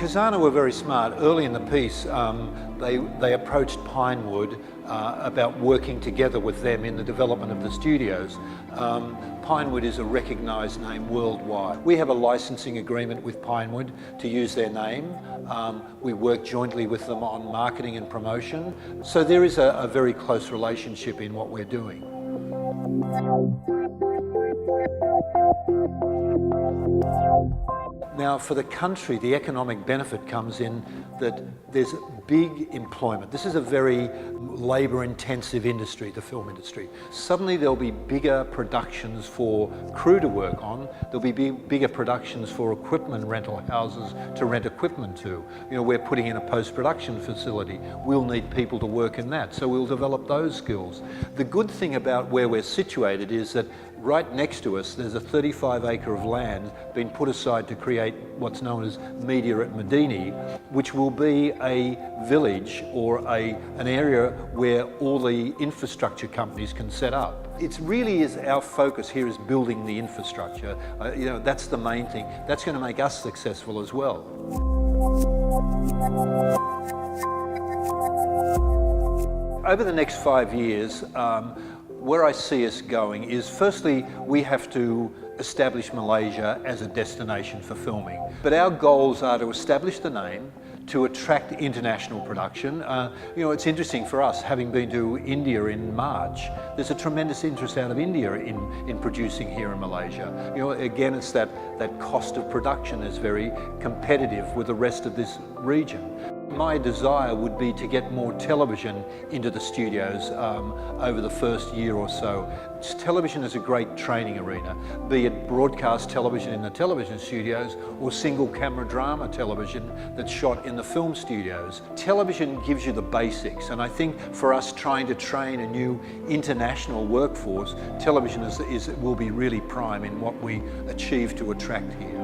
Kazana were very smart. Early in the piece, they approached Pinewood about working together with them in the development of the studios. Pinewood is a recognised name worldwide. We have a licensing agreement with Pinewood to use their name. We work jointly with them on marketing and promotion. So there is a very close relationship in what we're doing. Now, for the country, the economic benefit comes in that there's big employment. This is a very labour-intensive industry, the film industry. Suddenly there'll be bigger productions for crew to work on. There'll be bigger productions for equipment rental houses to rent equipment to. You know, we're putting in a post-production facility. We'll need people to work in that, so we'll develop those skills. The good thing about where we're situated is that right next to us, there's a 35 acre of land being put aside to create what's known as Media at Medini, which will be a village or an area where all the infrastructure companies can set up. It really is our focus here is building the infrastructure. You know, that's the main thing. That's going to make us successful as well. Over the next 5 years, where I see us going is, firstly, we have to establish Malaysia as a destination for filming. But our goals are to establish the name, to attract international production. You know, it's interesting for us, having been to India in March, there's a tremendous interest out of India in producing here in Malaysia. You know, again, it's that cost of production is very competitive with the rest of this region. My desire would be to get more television into the studios over the first year or so. Television is a great training arena, be it broadcast television in the television studios or single camera drama television that's shot in the film studios. Television gives you the basics, and I think for us trying to train a new international workforce, television will be really prime in what we achieve to attract here.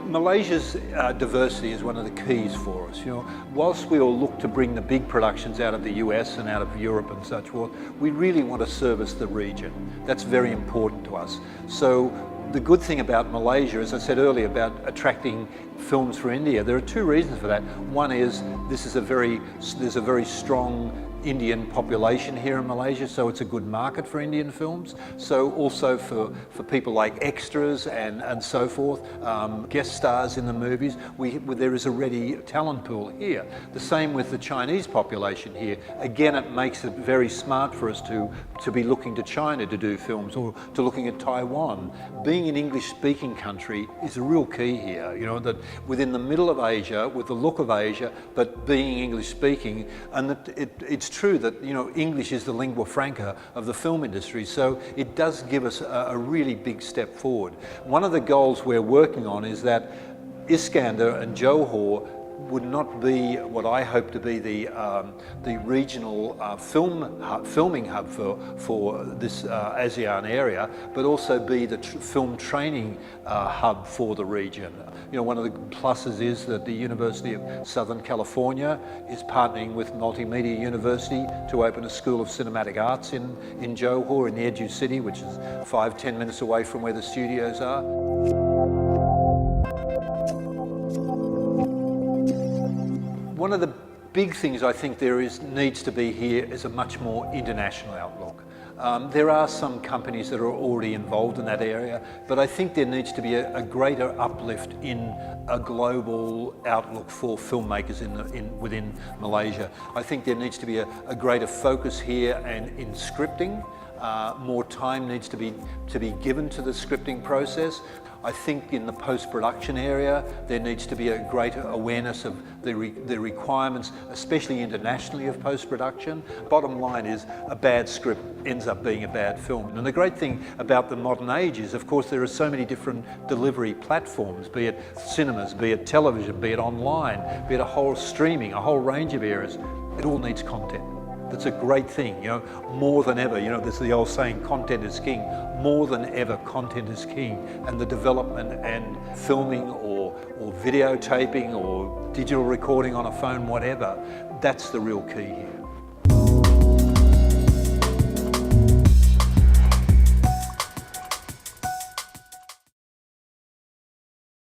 Malaysia's diversity is one of the keys for us. You know, whilst we all look to bring the big productions out of the US and out of Europe and such forth, we really want to service the region. That's very important to us. So the good thing about Malaysia, as I said earlier, about attracting films for India, there are two reasons for that. One is there's a very strong Indian population here in Malaysia, so it's a good market for Indian films. So also for people like extras and so forth, guest stars in the movies, there is a ready talent pool here. The same with the Chinese population here. Again, it makes it very smart for us to be looking to China to do films, or to looking at Taiwan. Being an English-speaking country is a real key here, you know, that within the middle of Asia, with the look of Asia, but being English-speaking, and that it's true that, you know, English is the lingua franca of the film industry, so it does give us a really big step forward. One of the goals we're working on is that Iskandar and Johor would not be what I hope to be the regional filming hub for this ASEAN area, but also be the film training hub for the region. You know, one of the pluses is that the University of Southern California is partnering with Multimedia University to open a School of Cinematic Arts in Johor, in the Edu City, which is 5–10 minutes away from where the studios are. One of the big things I think needs to be here is a much more international outlook. There are some companies that are already involved in that area, but I think there needs to be a greater uplift in a global outlook for filmmakers within Malaysia. I think there needs to be a greater focus here and in scripting. More time needs to be given to the scripting process. I think in the post-production area, there needs to be a greater awareness of the requirements, especially internationally, of post-production. Bottom line is, a bad script ends up being a bad film. And the great thing about the modern age is, of course, there are so many different delivery platforms, be it cinemas, be it television, be it online, be it a whole streaming, a whole range of areas. It all needs content. That's a great thing, you know, more than ever. You know, there's the old saying, content is king. More than ever, content is king. And the development and filming or videotaping or digital recording on a phone, whatever, that's the real key here.